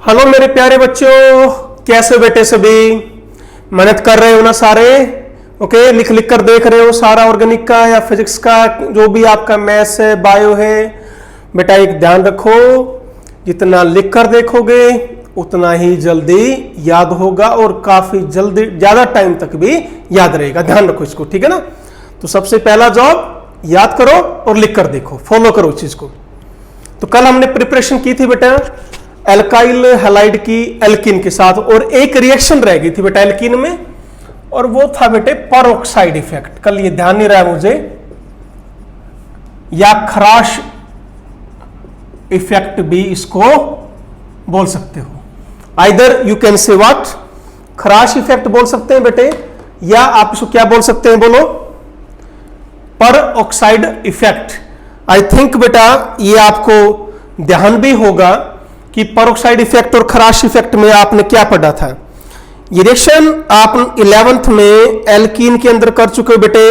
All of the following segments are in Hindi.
हेलो मेरे प्यारे बच्चों, कैसे बेटे सभी? मेहनत कर रहे हो ना सारे? ओके, लिख लिख कर देख रहे हो सारा ऑर्गेनिक का या फिजिक्स का, जो भी आपका मैथ्स है, बायो है। बेटा एक ध्यान रखो, जितना लिख कर देखोगे उतना ही जल्दी याद होगा और काफी जल्दी ज्यादा टाइम तक भी याद रहेगा। ध्यान रखो इसको, ठीक है ना? तो सबसे पहला जॉब याद करो और लिख कर देखो, फॉलो करो इस चीज को। तो कल हमने प्रिपरेशन की थी बेटा एल्काइल हैलाइड की एल्कीन के साथ, और एक रिएक्शन रह गई थी बेटा एल्कीन में, और वो था बेटे परऑक्साइड इफेक्ट। कल ये ध्यान नहीं रहा मुझे, या खराश इफेक्ट भी इसको बोल सकते हो। Either you can say what, खराश इफेक्ट बोल सकते हैं बेटे, या आप इसको क्या बोल सकते हैं बोलो, परऑक्साइड इफेक्ट। आई थिंक बेटा ये आपको ध्यान भी होगा कि परऑक्साइड इफेक्ट और खराश इफेक्ट में आपने क्या पढ़ा था। ये रिएक्शन आप 11th में एल्कीन के अंदर कर चुके हो बेटे,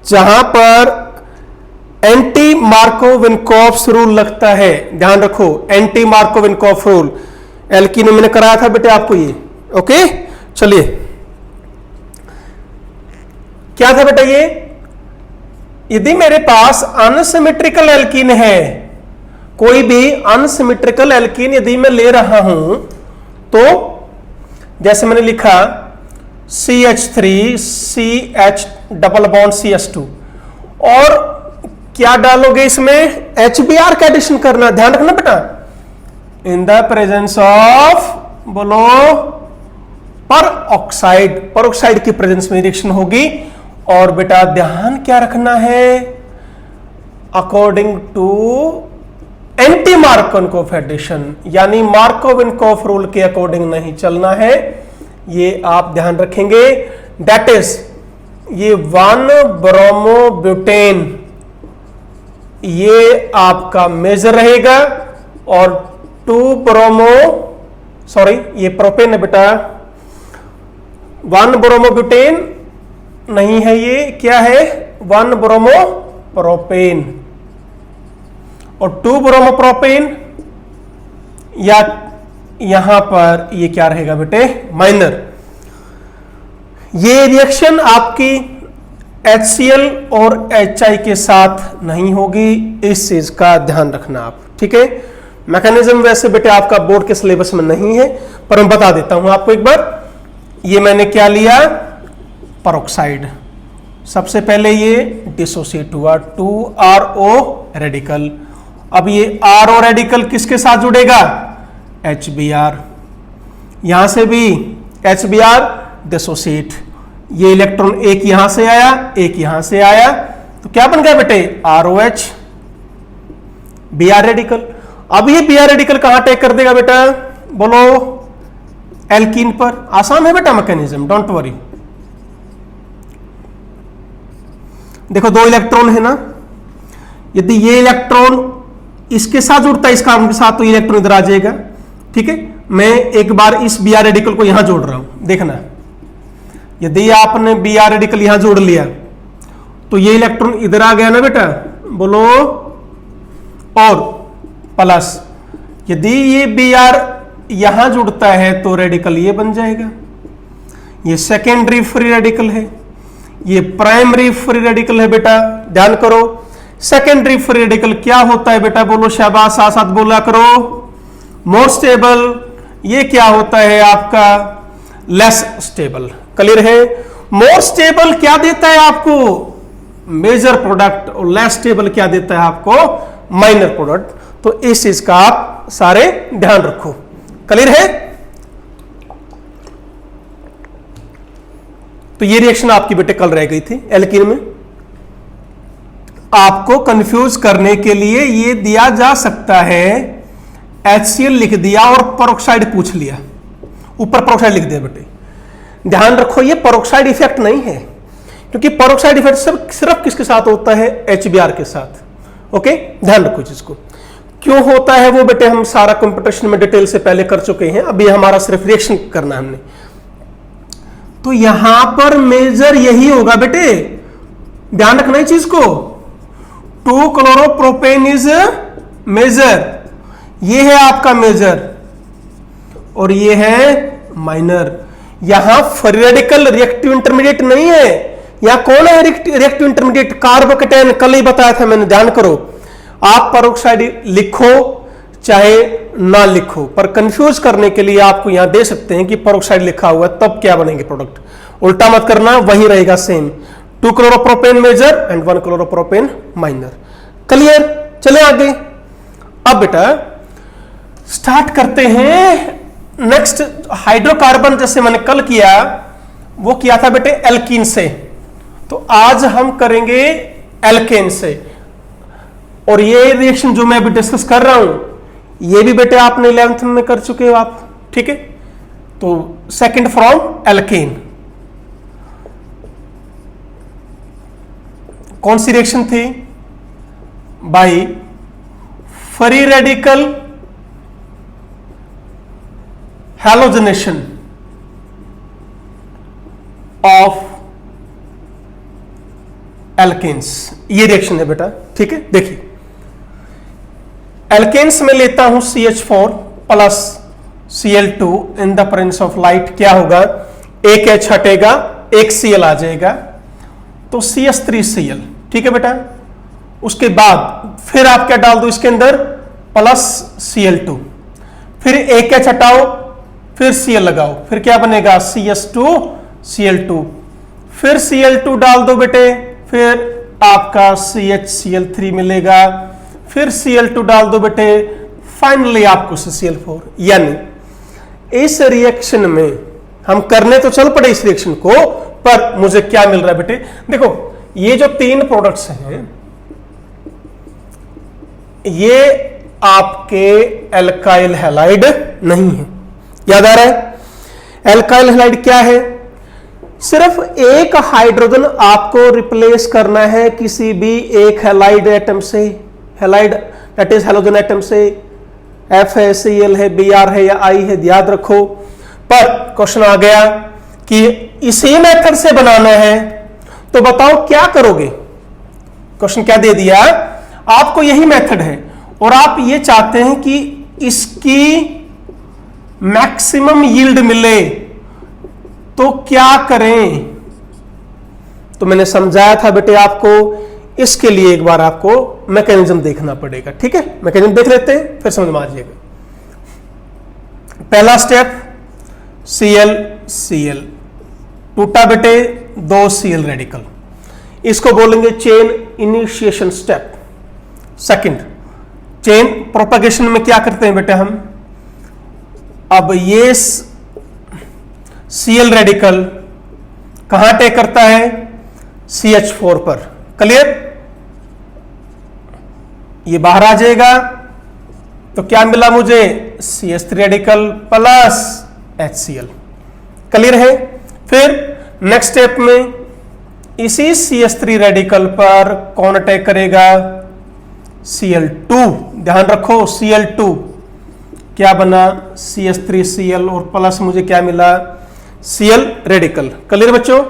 जहां पर एंटी मार्कोव-विनकॉफ रूल लगता है। ध्यान रखो, एंटी मार्कोव-विनकॉफ रूल एल्कीन में मैंने कराया था बेटे आपको ये। ओके, चलिए क्या था बेटा ये, यदि मेरे पास अनसिमेट्रिकल एल्कीन है, कोई भी अनसिमेट्रिकल एल्कीन यदि मैं ले रहा हूं, तो जैसे मैंने लिखा CH3 CH double bond CH2, और क्या डालोगे इसमें, HBr का एडिशन करना। ध्यान रखना बेटा, इन द प्रेजेंस ऑफ बोलो परऑक्साइड, परऑक्साइड की प्रेजेंस में रिएक्शन होगी। और बेटा ध्यान क्या रखना है, according to anti Markov addition, यानी मार्कोव-विनकॉफ रूल के अकॉर्डिंग नहीं चलना है, ये आप ध्यान रखेंगे। दैट इज ये 1 ब्रोमोब्यूटेन ये आपका मेजर रहेगा, और 2 ब्रोमो सॉरी ये प्रोपेन है बेटा, 1 ब्रोमोब्यूटेन नहीं है, ये क्या है, 1 ब्रोमो प्रोपेन और 2 ब्रोमोप्रोपेन, या यहां पर ये क्या रहेगा बेटे, माइनर। ये रिएक्शन आपकी HCl और HI के साथ नहीं होगी, इस चीज का ध्यान रखना आप, ठीक है। मैकेनिज्म वैसे बेटे आपका बोर्ड के सिलेबस में नहीं है, पर मैं बता देता हूं आपको एक बार। ये मैंने क्या लिया, परऑक्साइड, सबसे पहले ये डिसोसिएट हुआ 2RO रेडिकल। अब ये RO रेडिकल किसके साथ जुड़ेगा, HBr, यहां से भी HBr डिसोसिएट, ये इलेक्ट्रॉन एक यहां से आया एक यहां से आया, तो क्या बन गया बेटे, ROH Br रेडिकल। अब ये Br रेडिकल कहां अटैक कर देगा बेटा, बोलो एल्कीन पर। आसान है बेटा मैकेनिज्म, डोंट वरी। देखो 2 इलेक्ट्रॉन है ना, यदि ये इलेक्ट्रॉन इसके साथ जुड़ता है इस कार्बन के साथ, तो ये इलेक्ट्रॉन इधर आ जाएगा, ठीक है। मैं एक बार इस Br रेडिकल को यहां जोड़ रहा हूं, देखना, यदि आपने Br रेडिकल यहां जोड़ लिया तो ये इलेक्ट्रॉन इधर आ गया ना बेटा, बोलो, और प्लस यदि ये Br यहां जुड़ता है तो रेडिकल ये बन जाएगा, ये सेकेंडरी फ्री रेडिकल है, ये प्राइमरी फ्री रेडिकल है बेटा। ध्यान करो, सेकेंडरी फ्री रेडिकल क्या होता है बेटा, बोलो शाबाश, साथ साथ बोला करो, मोर स्टेबल। ये क्या होता है आपका, लेस स्टेबल। क्लियर है? मोर स्टेबल क्या देता है आपको, मेजर प्रोडक्ट, और लेस स्टेबल क्या देता है आपको, माइनर प्रोडक्ट। तो इस चीज का आप सारे ध्यान रखो। क्लियर है? तो ये रिएक्शन आपकी बेटे कल रह गई थी एल्कीन में। आपको कंफ्यूज करने के लिए ये दिया जा सकता है, HCl लिख दिया और परऑक्साइड पूछ लिया, ऊपर परऑक्साइड लिख दिया बेटे। ध्यान रखो ये परऑक्साइड इफेक्ट नहीं है, क्योंकि परऑक्साइड इफेक्ट सिर्फ किसके साथ होता है, HBr के साथ। ओके, ध्यान रखो इसको। क्यों होता है वो बेटे हम सारा कंप्यूटेशन में डिटेल से पहले कर चुके हैं, अभी हमारा सिर्फ रिएक्शन करना है हमने। तो यहां पर मेजर यही होगा बेटे, ध्यान रखना इस चीज को। 2 क्लोरोप्रोपेन इज मेजर, ये है आपका मेजर, और ये है माइनर। यहां फ्री रेडिकल रिएक्टिव इंटरमीडिएट नहीं है। यहां कौन है रिएक्टिव इंटरमीडिएट? कार्बोकेटायन। कल ही बताया था मैंने, ध्यान करो। आप पेरोक्साइड लिखो चाहे ना लिखो, पर कंफ्यूज करने के लिए आपको यहां दे सकते हैं कि पेरोक्साइड लिखा हुआ है, तब क्या बनेंगे प्रोडक्ट। उल्टा मत करना, वही रहेगा same. 2 chloropropane major and 1 chloropropane minor. Clear? चले आगे। अब बेटा स्टार्ट करते हैं नेक्स्ट। हाइड्रोकार्बन जैसे मैंने कल किया, वो किया था बेटे एल्कीन से, तो आज हम करेंगे एल्केन से। और ये रिएक्शन जो मैं अभी डिस्कस कर रहा हूं, ये भी बेटे आपने 11th में कर चुके हो आप, ठीक है। तो सेकंड फ्रॉम एल्केन, कौन सी रिएक्शन थी? By free radical halogenation of alkanes. ये रिएक्शन है बेटा, ठीक है। देखिए एल्केन्स में लेता हूं CH4 plus Cl2 in the presence of light, क्या होगा? एक H हटेगा, एक Cl आ जाएगा, तो CH3Cl, ठीक है बेटा। उसके बाद फिर आप क्या डाल दो इसके अंदर? प्लस Cl2, फिर एक H हटाओ, फिर Cl लगाओ, फिर क्या बनेगा? CH2Cl2, फिर Cl2 डाल दो बेटे, फिर आपका CHCl3 मिलेगा, फिर Cl2 डाल दो बेटे, फाइनली आपको Cl4। यानी इस रिएक्शन में हम करने तो चल पड़े इस रिएक्शन को, पर मुझे क्या मिल रहा है बेटे? देखो ये जो 3 प्रोडक्ट्स हैं, ये आपके एल्काइल हैलाइड नहीं है। याद आ रहा है? एल्काइल हैलाइड क्या है? सिर्फ एक हाइड्रोजन आपको रिप्लेस करना है किसी भी एक हैलाइड एटम से। Halide that is halogen atom से, F है, Cl है, Br है या I है, याद रखो। पर क्वेश्चन आ गया कि इसी मेथड से बनाना है, तो बताओ क्या करोगे? क्वेश्चन क्या दे दिया? आपको यही मेथड है और आप ये चाहते हैं कि इसकी मैक्सिमम यील्ड मिले, तो क्या करें? तो मैंने समझाया था बेटे आपको, इसके लिए एक बार आपको मैकेनिज्म देखना पड़ेगा, ठीक है। मैकेनिज्म देख लेते हैं, फिर समझ में आ जाएगा। पहला स्टेप Cl टूटा बेटे 2 Cl रेडिकल, इसको बोलेंगे chain initiation step. Second, chain propagation में क्या करते हैं बेटे हम? अब ये Cl रेडिकल कहां अटैक करता है? CH4 पर। क्लियर? ये बाहर आ जाएगा, तो क्या मिला मुझे? CH3 radical plus HCl। Clear है? फिर नेक्स्ट स्टेप में इसी CH3 रेडिकल पर कौन अटैक करेगा? Cl2। ध्यान रखो Cl2 क्या बना? CH3Cl और प्लस मुझे क्या मिला? Cl radical. क्लियर बच्चों?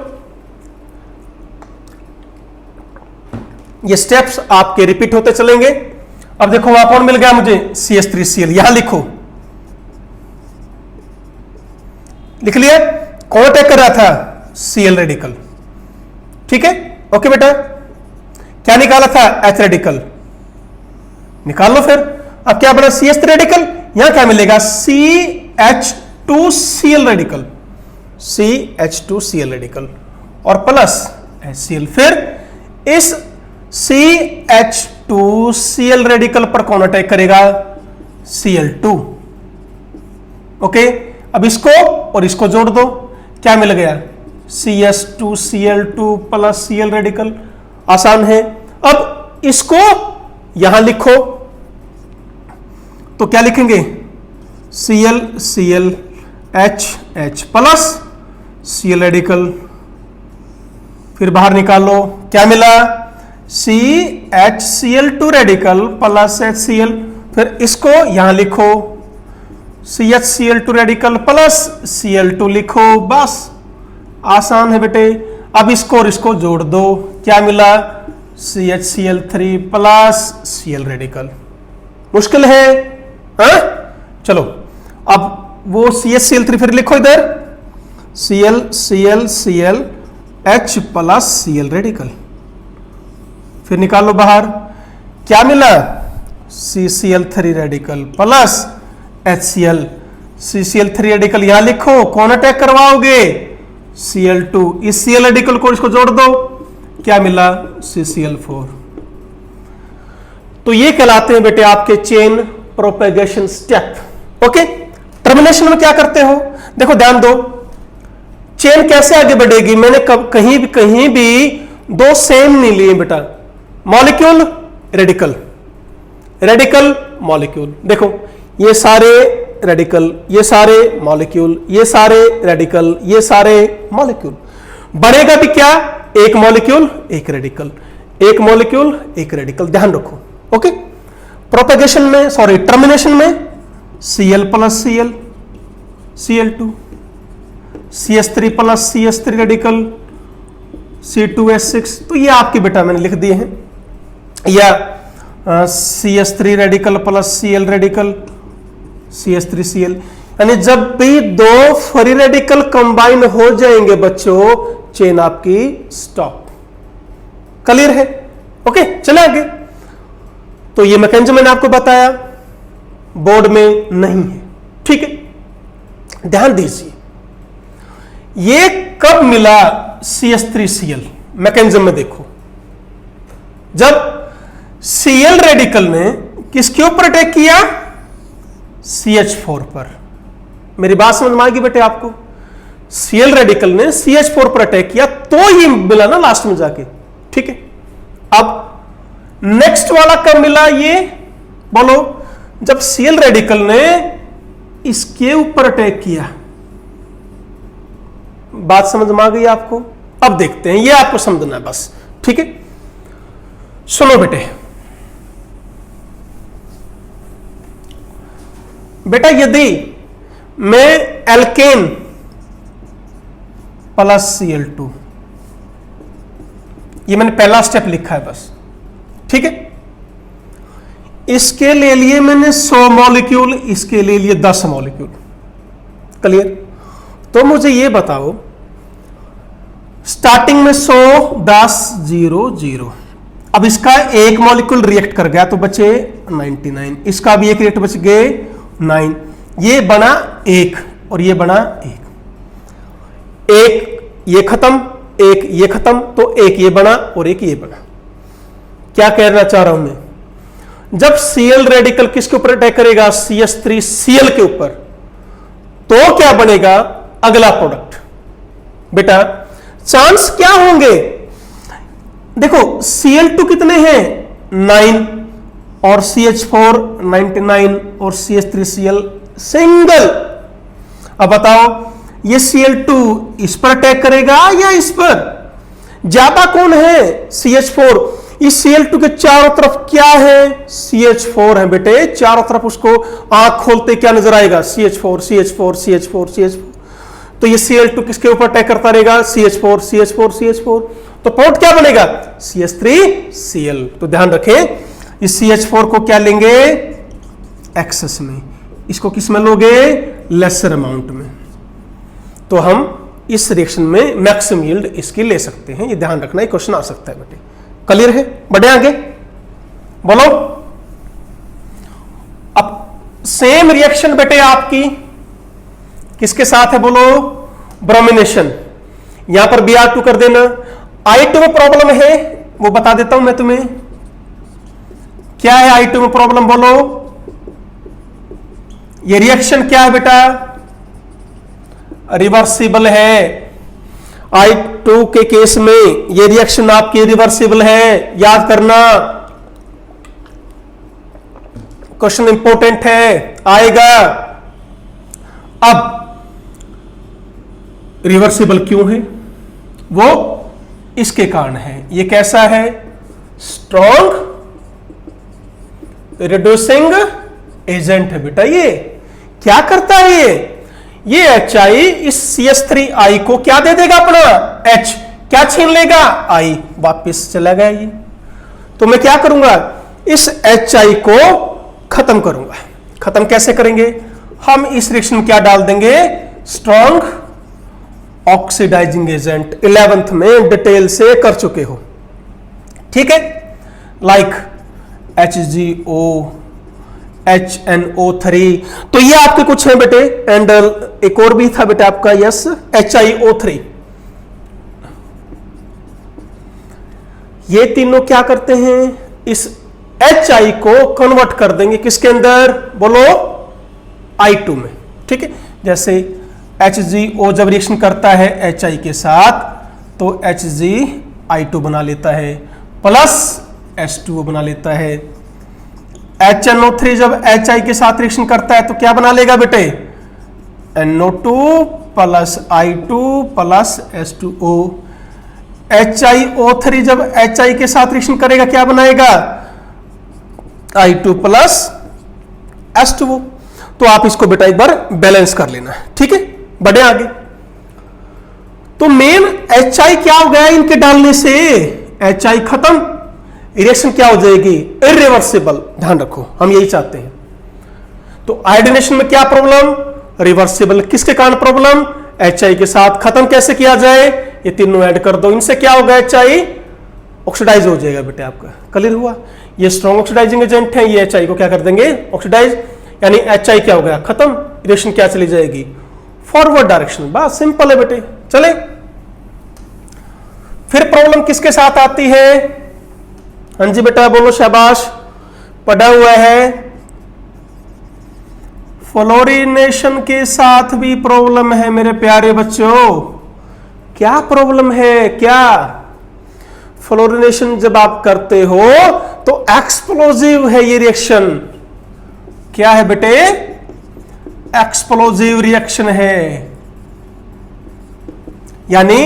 ये स्टेप्स आपके रिपीट होते चलेंगे। अब देखो वहां कौन मिल गया मुझे? CH3Cl। यहां लिखो, लिख लिया। कौन अटैक कर रहा था? Cl रेडिकल, ठीक है। ओके बेटा, क्या निकाला था? H रेडिकल, निकाल लो। फिर अब क्या बना? CH3 रेडिकल, यहां क्या मिलेगा? CH2Cl रेडिकल, CH2Cl रेडिकल और प्लस HCl। फिर इस CH2Cl रेडिकल पर कौन अटैक करेगा? Cl2। ओके, अब इसको और इसको जोड़ दो, क्या मिल गया? CH2Cl2 plus Cl radical. आसान है। अब इसको यहां लिखो, तो क्या लिखेंगे? Cl H plus Cl radical. फिर बाहर निकालो, क्या मिला? CHCl2 radical plus HCl। फिर इसको यहां लिखो, CHCl2 रेडिकल प्लस Cl2 लिखो। बस आसान है बेटे। अब इसको और इसको जोड़ दो, क्या मिला? CHCl3 plus Cl radical. मुश्किल है? हाँ? चलो अब वो CH Cl3 फिर लिखो इधर, Cl Cl Cl H plus Cl radical, फिर निकालो बाहर, क्या मिला, CCl3 radical plus HCl, CCl3 radical यहां लिखो, कौन अटैक करवाओगे, Cl2, इस Cl रेडिकल को इसको जोड़ दो, क्या मिला, CCl4। तो ये कहलाते हैं बेटे आपके chain propagation step. Okay, termination में क्या करते हो, देखो ध्यान दो, चेन कैसे आगे बढ़ेगी, मैंने कहीं भी दो सेम नहीं लिए बेटा, मॉलिक्यूल रेडिकल, रेडिकल मॉलिक्यूल, देखो ये सारे रेडिकल, ये सारे मॉलिक्यूल, ये सारे रेडिकल, ये सारे मॉलिक्यूल, बढ़ेगा भी क्या, एक मॉलिक्यूल एक रेडिकल, एक मॉलिक्यूल एक रेडिकल, ध्यान रखो। ओके, प्रोपेगेशन में, सॉरी टर्मिनेशन में Cl plus Cl Cl2, CH3 plus CH3 radical C2H6, तो ये आपके बेटा मैंने लिख दिए हैं, या CH3 radical plus Cl radical CH3Cl, यानी जब भी दो फ्री रेडिकल कंबाइन हो जाएंगे बच्चों, चेन आपकी स्टॉप। क्लियर है? ओके, चले आगे। तो ये मैकेनिज्म मैंने आपको बताया, बोर्ड में नहीं है, ठीक है, ध्यान दीजिए। ये कब मिला CH3Cl, मैकेनिज्म में देखो, जब Cl रेडिकल ने किसके ऊपर अटैक किया, CH4 पर। मेरी बात समझ में आएगी बेटे आपको, Cl रेडिकल ने CH4 पर अटैक किया तो ये मिला ना लास्ट में जाके, ठीक है। अब नेक्स्ट वाला कब मिला, ये बोलो, जब Cl रेडिकल ने इसके ऊपर अटैक किया। बात समझ में आ गई आपको? अब देखते हैं, ये आपको समझना है बस, ठीक है। सुनो बेटे, बेटा यदि मैं एल्केन प्लस Cl2, ये मैंने पहला स्टेप लिखा है बस, ठीक है, इसके ले लिए मैंने 100 मॉलिक्यूल, इसके ले लिए 10 मॉलिक्यूल। क्लियर? तो मुझे ये बताओ, स्टार्टिंग में 100 10 0 0, अब इसका एक मॉलिक्यूल रिएक्ट कर गया तो बचे 99, इसका भी एक रिएक्ट बच गए 9, ये बना 1 और ये बना 1, एक ये खत्म, एक ये खत्म, तो एक ये बना और एक ये बना। क्या कहना चाह रहा हूं मैं, जब Cl रेडिकल किसके ऊपर अटैक करेगा, CH3Cl के ऊपर, तो क्या बनेगा अगला प्रोडक्ट। बेटा चांस क्या होंगे, देखो Cl2 कितने हैं 9 और CH4 99 और CH3Cl सिंगल। अब बताओ ये Cl2 इस पर अटैक करेगा या इस पर, ज्यादा कौन है, CH4। इस Cl2 के चारों तरफ क्या है, CH4 है बेटे, चारों तरफ उसको आंख खोलते क्या नजर आएगा, CH4 CH4 CH4 CH4। तो ये Cl2 किसके ऊपर अटैक करता रहेगा, CH4 CH4 CH4, तो पोर्ट क्या बनेगा, CH3Cl। तो ध्यान रखें, इस CH4 को क्या लेंगे, एक्सेस में, इसको किस में लोगे, लेसर अमाउंट में, तो हम इस रिएक्शन में मैक्सिमम यील्ड इसकी ले सकते हैं। ये ध्यान रखना, ये क्वेश्चन आ सकता है बेटे। क्लियर है? बढ़े आगे, बोलो। अब सेम रिएक्शन बेटे आपकी किसके साथ है, बोलो, ब्रोमिनेशन। यहां पर Br2 कर देना। I2 में प्रॉब्लम है, वो बता देता हूं मैं तुम्हें, क्या है I2 में प्रॉब्लम, बोलो। ये रिएक्शन क्या है बेटा, रिवर्सिबल है। I2 के केस में ये रिएक्शन आपकी रिवर्सिबल है, याद करना, क्वेश्चन इंपॉर्टेंट है, आएगा। अब रिवर्सिबल क्यों है, वो इसके कारण है। ये कैसा है, स्ट्रॉन्ग रिड्यूसिंग एजेंट है बेटा। ये क्या करता है, ये HI इस CH3I को क्या दे देगा, अपना H क्या छीन लेगा, I वापिस चला गया ये। तो मैं क्या करूंगा, इस HI को खत्म करूंगा। खत्म कैसे करेंगे, हम इस रिएक्शन में क्या डाल देंगे, स्ट्रॉन्ग ऑक्सीडाइजिंग एजेंट। 11th में डिटेल से कर चुके हो, ठीक है। लाइक HgO, HNO3, तो ये आपके कुछ हैं बेटे। एंड एक और भी था बेटा आपका, यस, HiO3। ये तीनों क्या करते हैं, इस Hi को कन्वर्ट कर देंगे किसके अंदर, बोलो, I2 में, ठीक है। जैसे HgO जब रिएक्शन करता है Hi के साथ तो HgI2 बना लेता है प्लस H2O बना लेता है। HNO3 जब Hi के साथ रिएक्शन करता है तो क्या बना लेगा बेटे, NO2 plus I2 plus H2O। HiO3 जब Hi के साथ रिएक्शन करेगा क्या बनाएगा, I2 प्लस H2O। तो आप इसको बेटा एक बार बैलेंस कर लेना, ठीक है। बढ़े आगे, तो मेन Hi क्या हो गया इनके डालने से, Hi खत्म, रिएक्शन क्या हो जाएगी, इरिवर्सिबल। ध्यान रखो, हम यही चाहते हैं। तो आयोडीनेशन में क्या प्रॉब्लम, रिवर्सिबल। किसके कारण प्रॉब्लम, Hi के साथ। खत्म कैसे किया जाए, ये तीनों ऐड कर दो, इनसे क्या होगा, Hi ऑक्सीडाइज हो जाएगा बेटे आपका। क्लियर हुआ, ये स्ट्रॉन्ग ऑक्सीडाइजिंग एजेंट है, ये Hi को क्या कर देंगे, ऑक्सीडाइज, यानी Hi क्या हो गया, खत्म। रिएक्शन क्या चली जाएगी, फॉरवर्ड डायरेक्शन। बस सिंपल है बेटे, चले। फिर प्रॉब्लम किसके साथ आती है, हाँ जी बेटा बोलो, शाबाश, पढ़ा हुआ है। फ्लोरीनेशन के साथ भी प्रॉब्लम है मेरे प्यारे बच्चों। क्या प्रॉब्लम है, क्या, फ्लोरीनेशन जब आप करते हो तो एक्सप्लोजिव है ये रिएक्शन। क्या है बेटे, एक्सप्लोजिव रिएक्शन है। यानी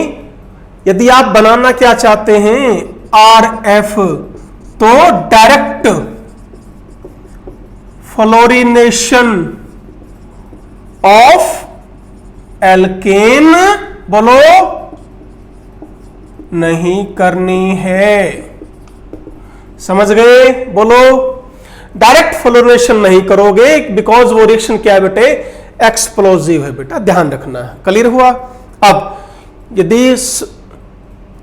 यदि आप बनाना क्या चाहते हैं, RF, तो डायरेक्ट फ्लोरीनेशन ऑफ एल्केन, बोलो, नहीं करनी है। समझ गए, बोलो, डायरेक्ट फ्लोरीनेशन नहीं करोगे, बिकॉज वो रिएक्शन क्या है बेटे, एक्सप्लोजिव है बेटा, ध्यान रखना। क्लियर हुआ। अब यदि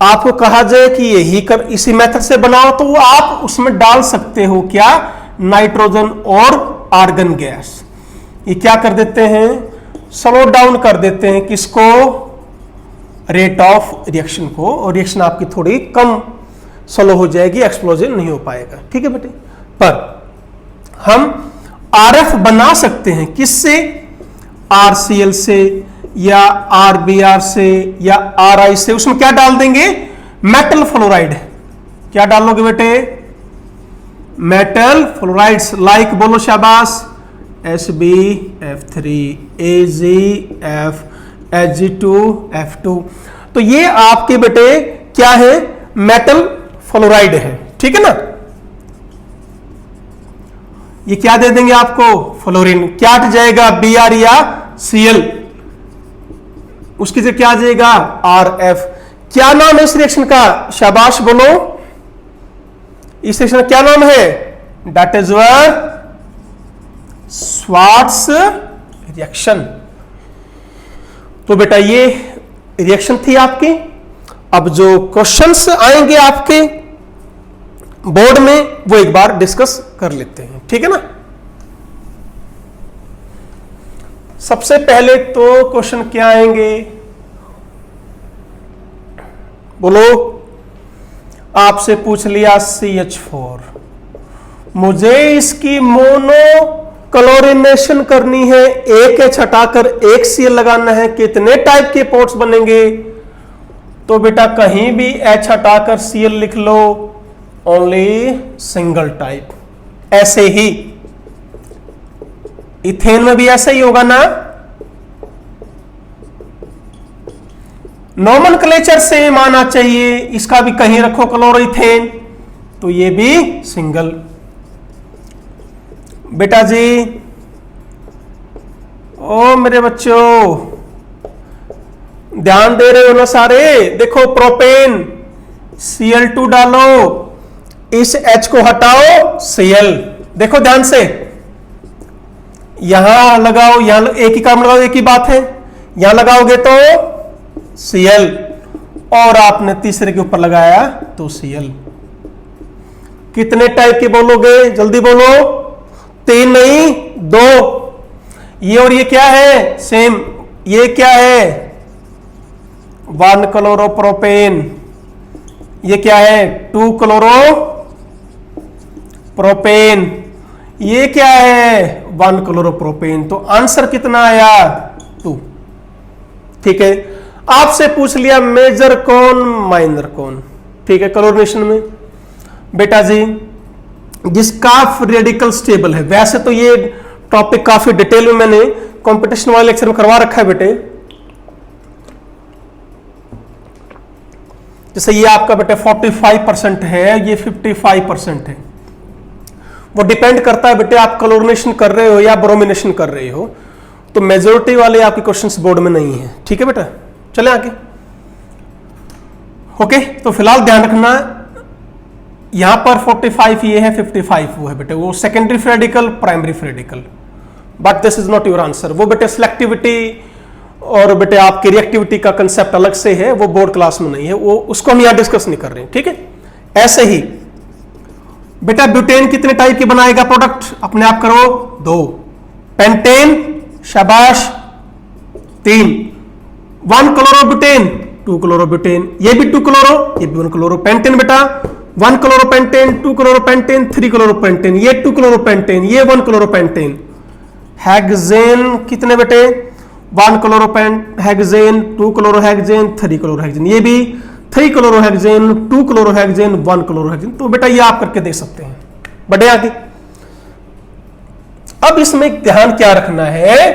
आपको कहा जाए कि यही कर, इसी मेथड से बनाओ, तो वो आप उसमें डाल सकते हो क्या, नाइट्रोजन और आर्गन गैस। ये क्या कर देते हैं, स्लो डाउन कर देते हैं किसको, रेट ऑफ रिएक्शन को, और रिएक्शन आपकी थोड़ी कम स्लो हो जाएगी, एक्सप्लोजन नहीं हो पाएगा, ठीक है बेटे। पर हम RF बना सकते हैं किससे, RCl से या RBr से या RI से। उसमें क्या डाल देंगे, मेटल फ्लोराइड। क्या डालोगे बेटे, मेटल फ्लोराइड्स। लाइक बोलो शाबाश, SbF3, AgF, Ag2F2। तो ये आपके बेटे क्या है, मेटल फ्लोराइड है, ठीक है ना। ये क्या दे देंगे आपको, फ्लोरीन। क्या हट जाएगा, Br या Cl, उसकी जगह क्या आ जाएगा, RF। क्या नाम है इस रिएक्शन का, शाबाश बोलो, इस रिएक्शन का क्या नाम है, दैट इज स्वार्ट्स रिएक्शन। तो बेटा ये रिएक्शन थी आपकी। अब जो क्वेश्चंस आएंगे आपके बोर्ड में वो एक बार डिस्कस कर लेते हैं, ठीक है ना। सबसे पहले तो क्वेश्चन क्या आएंगे, बोलो, आपसे पूछ लिया CH4, मुझे इसकी मोनो क्लोरीनेशन करनी है, एक H हटाकर एक Cl लगाना है, कितने टाइप के पोर्ट्स बनेंगे। तो बेटा कहीं भी H हटाकर Cl लिख लो, ओनली सिंगल टाइप। ऐसे ही इथेन में भी ऐसा ही होगा ना, नोमेनक्लेचर सेम आना चाहिए, इसका भी कहीं रखो क्लोरोइथेन, तो ये भी सिंगल। बेटा जी, ओ मेरे बच्चों, ध्यान दे रहे हो ना सारे। देखो प्रोपेन, Cl2 डालो, इस H को हटाओ, Cl। देखो ध्यान से, यहां लगाओ, यहां एक ही कार्बन लगाओ, एक ही बात है। यहां लगाओगे तो Cl, और आपने तीसरे के ऊपर लगाया तो Cl। कितने टाइप के बोलोगे, जल्दी बोलो। 3 नहीं 2। ये और ये क्या है, सेम। ये क्या है, 1 क्लोरोप्रोपेन। ये क्या है, 2 क्लोरोप्रोपेन। ये क्या है, 1 क्लोरोप्रोपेन। तो आंसर कितना आया, 2। ठीक है, आपसे पूछ लिया मेजर कौन माइनर कौन। ठीक है, क्लोरीनेशन में बेटा जी जिसका फ्री रेडिकल स्टेबल है। वैसे तो ये टॉपिक काफी डिटेल में मैंने कंपटीशन वाले लेक्चर में करवा रखा है बेटे। जैसे ये आपका बेटे 45% है, ये 55% है। वो डिपेंड करता है बेटे आप क्लोरीनेशन कर रहे हो या ब्रोमिनेशन कर रहे हो। तो मेजोरिटी वाले आपके क्वेश्चंस बोर्ड में नहीं है। ठीक है बेटा, चले आगे। ओके, तो फिलहाल ध्यान रखना यहां पर 45 ये है, 55 वो है बेटे, वो secondary free radical, primary free radical. But this is not your answer. वो बेटे सिलेक्टिविटी और बेटे आपकी रिएक्टिविटी का कंसेप्ट अलग से है, वो बोर्ड क्लास में नहीं है, वो उसको हम यहां डिस्कस नहीं कर रहे हैं। ठीक है, ऐसे ही बेटा ब्यूटेन कितने टाइप के बनाएगा प्रोडक्ट, अपने आप करो 2। पेंटेन, शाबाश, 3। 1 क्लोरोब्यूटेन, 2 क्लोरोब्यूटेन। ये भी 2 क्लोरो, ये भी 1 क्लोरोपेंटेन बेटा। 1 क्लोरोपेंटेन, 2 क्लोरोपेंटेन, 3 क्लोरोपेंटेन। ये 2 क्लोरोपेंटेन, ये 1 क्लोरोपेंटेन। हेक्सेन कितने बेटे, 1 क्लोरोहेक्सेन, 2 क्लोरोहेक्सेन, 3 क्लोरोहेक्सेन। ये भी 3 क्लोरोहेक्सेन, 2 क्लोरोहेक्सेन, 1 क्लोरोहेक्सेन। तो बेटा ये आप करके देख सकते हैं। बढ़े आगे। अब इसमें ध्यान क्या रखना है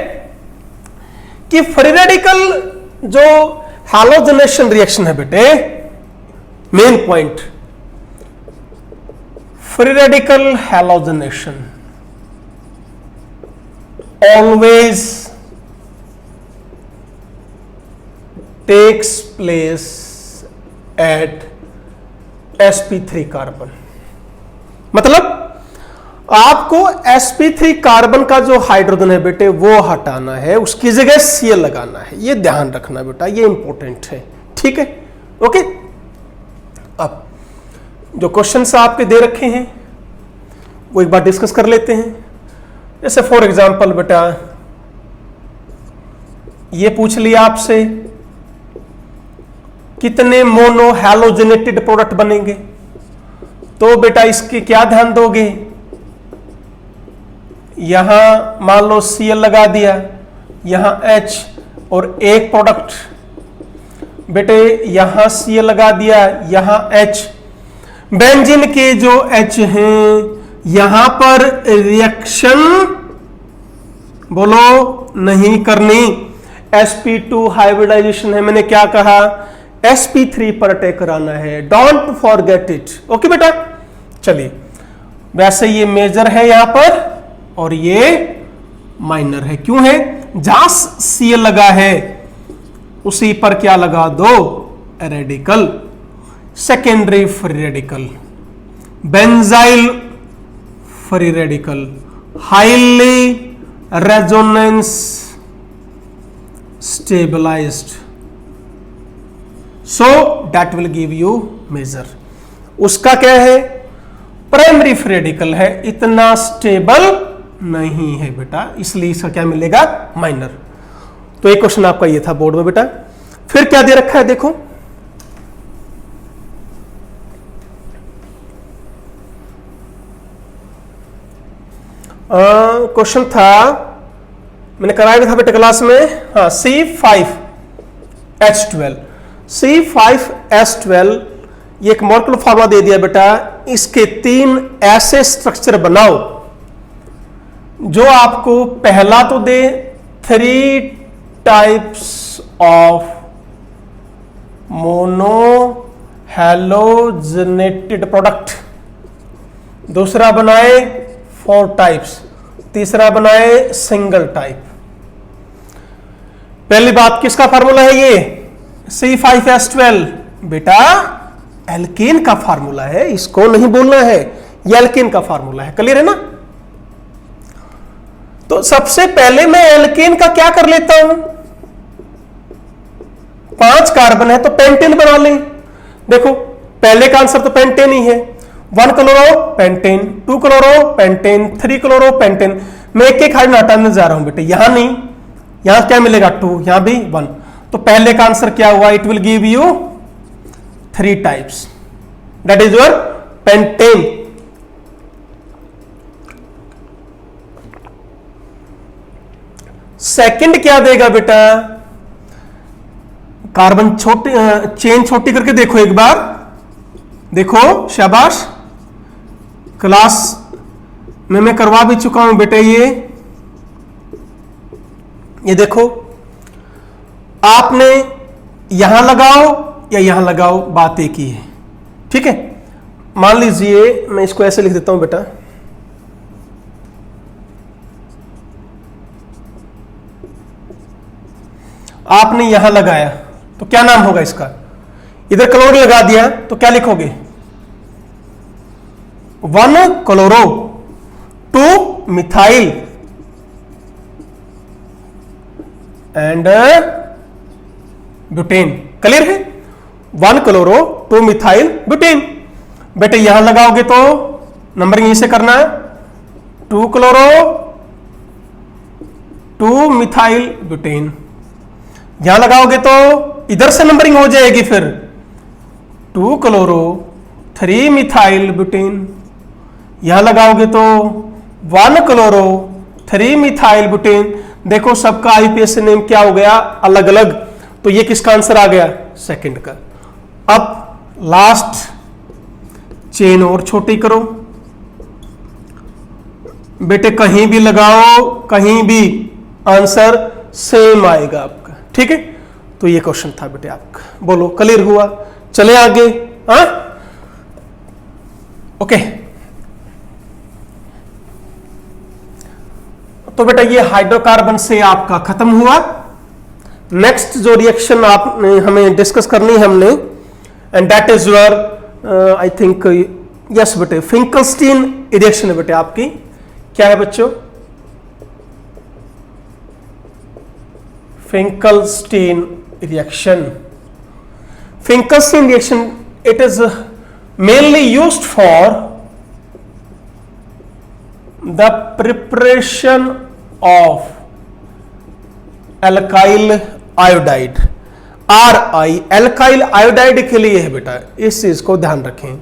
कि फ्री रेडिकल जो हैलोजनेशन रिएक्शन है बेटे, main point, free radical halogenation always takes place at sp3 carbon. मतलब आपको sp3 कार्बन का जो हाइड्रोजन है बेटे वो हटाना है, उसकी जगह Cl लगाना है। ये ध्यान रखना बेटा, ये इंपॉर्टेंट है। ठीक है, ओके। अब जो क्वेश्चंस आपके दे रखे हैं वो एक बार डिस्कस कर लेते हैं। जैसे फॉर एग्जाम्पल बेटा ये पूछ लिया आपसे कितने मोनो हैलोजेनेटेड प्रोडक्ट बनेंगे, तो बेटा इसके क्या ध्यान दोगे, यहां मान लो Cl लगा दिया, यहां H और एक प्रोडक्ट बेटे यहां Cl लगा दिया, यहां H। बेंजीन के जो H हैं यहां पर रिएक्शन बोलो नहीं करनी, sp2 हाइब्रिडाइजेशन है। मैंने क्या कहा, sp3 पर अटैक कराना है, डोंट फॉरगेट इट। ओके बेटा, चलिए। वैसे ये मेजर है यहां पर और ये माइनर है। क्यों है, जहां Cl लगा है उसी पर क्या लगा दो, radical, secondary free radical, benzyl free radical, highly resonance stabilized, so that will give you major. उसका क्या है, प्राइमरी फ्री रेडिकल है, इतना स्टेबल नहीं है बेटा, इसलिए इसका क्या मिलेगा, माइनर। तो एक क्वेश्चन आपका ये था बोर्ड में बेटा। फिर क्या दे रखा है देखो, क्वेश्चन था मैंने कराया था बेटा क्लास में, हाँ, C5H12। C5H12 ये एक मॉलिक्यूलर फॉर्मूला दे दिया बेटा, इसके 3 ऐसे स्ट्रक्चर बनाओ जो आपको पहला तो दे 3 types of mono halogenated product, दूसरा बनाए 4 टाइप्स, तीसरा बनाए सिंगल टाइप। पहली बात किसका फार्मूला है ये, C5H12 बेटा एल्केन का फार्मूला है, इसको नहीं बोलना है, ये एल्केन का फार्मूला है। क्लियर है ना। तो सबसे पहले मैं एल्केन का क्या कर लेता हूं, 5 कार्बन है तो पेंटेन बना लें। देखो पहले का आंसर तो पेंटेन ही है, 1 chloro pentane, 2 chloro pentane, 3 chloro pentane. मैं एक एक हाइड्रोजन हटाने जा रहा हूं बेटे, यहां नहीं, यहां क्या मिलेगा 2, यहां भी 1। तो पहले का आंसर क्या हुआ, it will give you 3 types, that is your pentane. Second क्या देगा बेटा, कार्बन छोटी चेन छोटी करके देखो एक बार, देखो शाबाश, क्लास में मैं करवा भी चुका हूं बेटे। ये देखो, आपने यहां लगाओ या यहां लगाओ, बात एक ही है, ठीक है। मान लीजिए मैं इसको ऐसे लिख देता हूं बेटा, आपने यहां लगाया तो क्या नाम होगा इसका, इधर क्लोरो लगा दिया तो क्या लिखोगे, 1 chloro 2 methyl and butane. Clear है, 1 क्लोरो 2 मिथाइल ब्यूटेन। बेटे यहां लगाओगे तो नंबरिंग इसे करना है, 2 क्लोरो 2 मिथाइल ब्यूटेन। यहां लगाओगे तो इधर से नंबरिंग हो जाएगी, फिर 2 क्लोरो 3 मिथाइल ब्यूटेन। यहां लगाओगे तो 1 क्लोरो 3 मिथाइल ब्यूटेन। देखो सबका आईपीएस नेम क्या हो गया, अलग अलग। तो ये किसका आंसर आ गया, सेकंड का। अब लास्ट चेन और छोटी करो बेटे, कहीं भी लगाओ कहीं भी आंसर सेम आएगा आपका, ठीक है। तो ये क्वेश्चन था बेटे आपका, बोलो क्लियर हुआ, चले आगे। हाँ ओके, तो बेटा ये हाइड्रोकार्बन से आपका खत्म हुआ। नेक्स्ट जो रिएक्शन आपने हमें डिस्कस करनी है हमने, and that is your I think yes बेटे, फिंकलस्टीन रिएक्शन है बेटे आपकी। क्या है बच्चों, Finkelstein reaction. Finkelstein reaction, it is mainly used for the preparation of alkyl iodide, RI, alkyl iodide के लिए है बेटा, इस चीज को ध्यान रखें।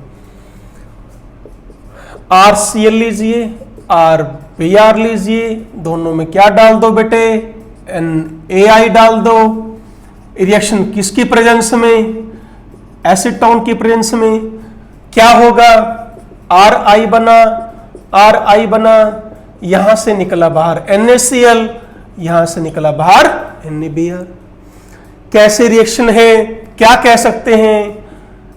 RCl लीजिए, RBr लीजिए, दोनों में क्या डाल दो बेटे, NaI डाल दो। रिएक्शन किसकी प्रेजेंस में, एसीटोन की प्रेजेंस में। क्या होगा, RI बना, RI बना, यहां से निकला बाहर NaCl, यहां से निकला बाहर NaBr। कैसे रिएक्शन है, क्या कह सकते हैं,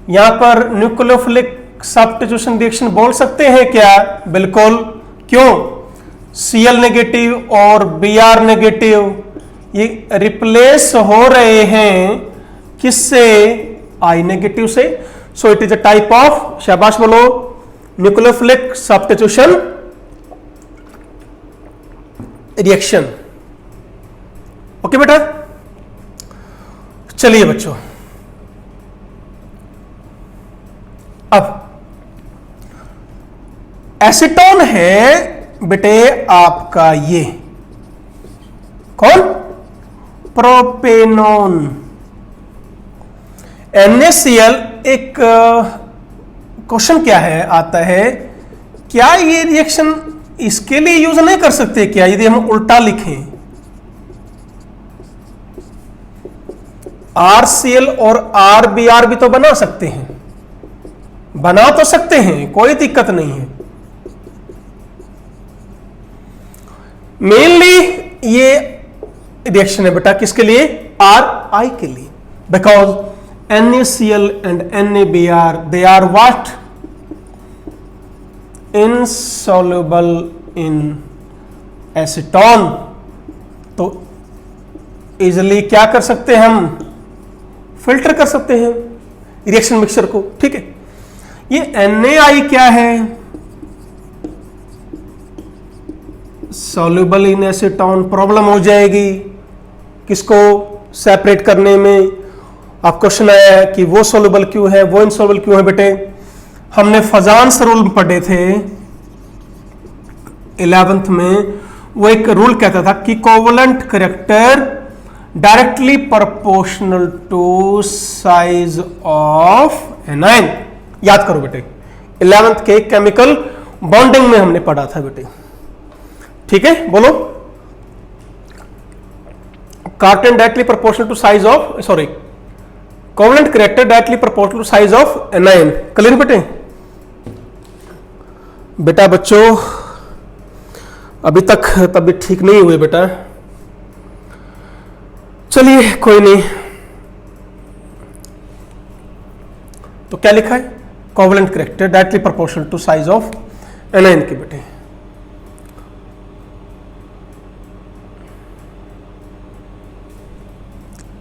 यहां पर न्यूक्लियोफिलिक सब्स्टिट्यूशन रिएक्शन बोल सकते हैं क्या, बिल्कुल। क्यों, Cl नेगेटिव और Br नेगेटिव ये रिप्लेस हो रहे हैं किससे, I नेगेटिव से। So it is a type of, शाबाश बोलो, न्यूक्लियोफिलिक सब्स्टिट्यूशन रिएक्शन। ओके बेटा, चलिए बच्चों, अब एसीटोन है बेटे आपका, ये कौन, प्रोपेनोन। NaCl एक क्वेश्चन क्या है आता है, क्या ये रिएक्शन इसके लिए यूज नहीं कर सकते क्या, यदि हम उल्टा लिखें, RCl और RBr भी तो बना सकते हैं, बना तो सकते हैं, कोई दिक्कत नहीं है। मेनली ये रिएक्शन है बेटा किसके लिए, RI के लिए, because NaCl and NaBr, they are what, insoluble in acetone। तो इजिली क्या कर सकते हैं हम, फिल्टर कर सकते हैं रिएक्शन मिक्सचर को, ठीक है। ये NaI क्या है, सॉल्युबल इन एसीटोन, प्रॉब्लम हो जाएगी किसको सेपरेट करने में। अब क्वेश्चन आया है कि वो सॉल्युबल क्यों है, वो इनसॉल्युबल क्यों है। बेटे हमने फजान्स रूल पढ़े थे 11th में, वो एक रूल कहता था कि covalent character directly proportional to size of anion. याद करो बेटे 11th के केमिकल बॉन्डिंग में हमने पढ़ा था बेटे, ठीक है। बोलो कार्टेन directly proportional to size of, sorry covalent character directly proportional to size of anion. Clear बेटे? बेटा बच्चों अभी तक तबीयत ठीक नहीं हुई बेटा, चलिए कोई नहीं। तो क्या लिखा है, covalent character directly proportional to size of anion के बेटे।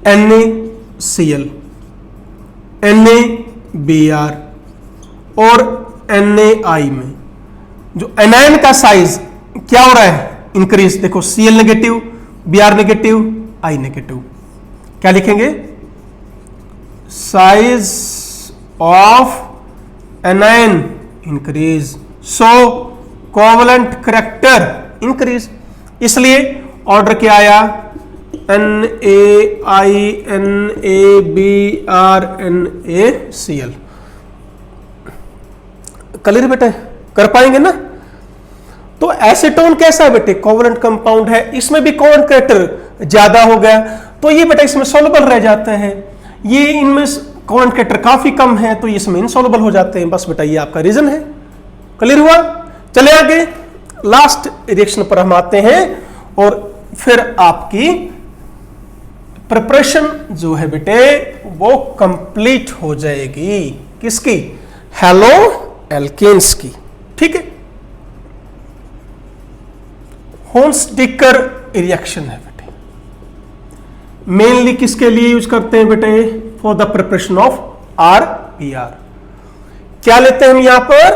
NaCl, NaBr और NaI में जो एनायन का साइज क्या हो रहा है, इंक्रीज। देखो Cl negative, Br negative, I negative, क्या लिखेंगे, size of anion increase, so covalent character increase. इसलिए ऑर्डर क्या आया, NaI, NaBr, NaCl। क्लियर बेटे? कर पाएंगे ना? तो एसीटोन कैसा है बेटे, कोवलेंट कंपाउंड है, इसमें भी कोवलेंट कैरेक्टर ज्यादा हो गया तो ये बेटा इसमें सॉल्युबल रह जाते हैं। ये इनमें कोवलेंट कैरेक्टर काफी कम है तो इसमें इनसॉल्युबल हो जाते हैं। बस बेटा ये आपका रीजन है। क्लियर हुआ? चले आगे लास्ट रिएक्शन पर हम आते हैं और फिर आपकी प्रिपरेशन जो है बेटे वो कंप्लीट हो जाएगी। किसकी? हेलो एल्केन्स की। ठीक है, होन्स-डिकर रिएक्शन है बेटे, मेनली किसके लिए यूज करते हैं बेटे, for the preparation of RBr। क्या लेते हैं हम यहां पर,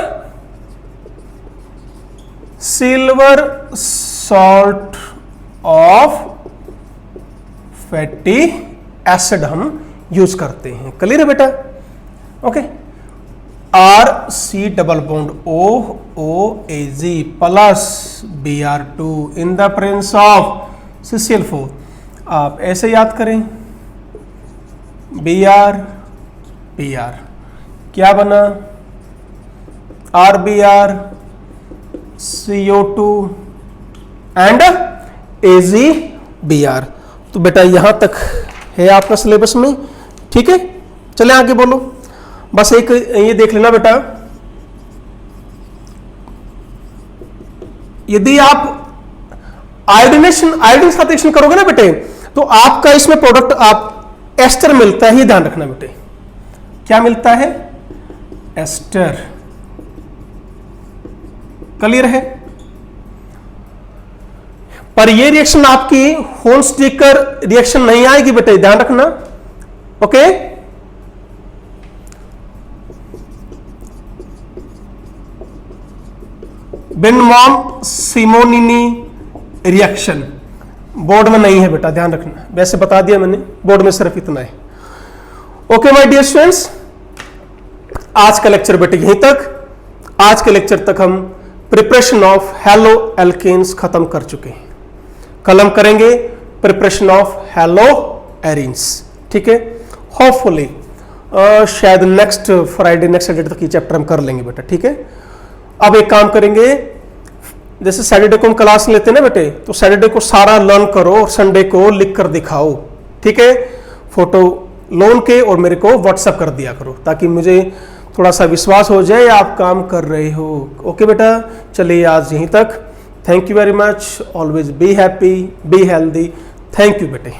silver salt of fatty acid हम यूज करते हैं। क्लियर है बेटा? Okay, RC double bond OOAG plus Br2 in the presence of CCl4। आप ऐसे याद करें, Br क्या बना, RBr CO2 एंड AgBr। तो बेटा यहां तक है आपका सिलेबस में। ठीक है, चले आगे बोलो। बस एक ये देख लेना बेटा, यदि आप आयोडीन के साथ रिएक्शन करोगे ना बेटे तो आपका इसमें प्रोडक्ट आप एस्टर मिलता है, ये ध्यान रखना बेटे। क्या मिलता है? एस्टर। क्लियर है? पर ये रिएक्शन आपकी होन्स-डिकर रिएक्शन नहीं आएगी बेटे, ध्यान रखना। ओके, बेनमॉन-सिमोनिनी रिएक्शन बोर्ड में नहीं है बेटा, ध्यान रखना। वैसे बता दिया मैंने, बोर्ड में सिर्फ इतना है। ओके माय डियर स्टूडेंट्स, आज का लेक्चर बेटे यहीं तक। आज के लेक्चर तक हम प्रिपरेशन ऑफ हेलो एल्केन्स खत्म कर चुके हैं। कल हम करेंगे प्रिपरेशन ऑफ हेलो एरीन्स। ठीक है, होपफुली शायद नेक्स्ट फ्राइडे, नेक्स्ट सैटरडे तक ये चैप्टर हम कर लेंगे बेटा। ठीक है, अब एक काम करेंगे, जैसे सैटरडे को हम क्लास लेते हैं ना बेटे, तो सैटरडे को सारा लर्न करो और संडे को लिख कर दिखाओ। ठीक है, फोटो लोन के और मेरे को व्हाट्सएप कर दिया करो ताकि मुझे थोड़ा सा विश्वास हो जाए आप काम कर रहे हो। ओके बेटा, चलिए आज यहीं तक। Thank you very much, always be happy, be healthy. Thank you बेटे।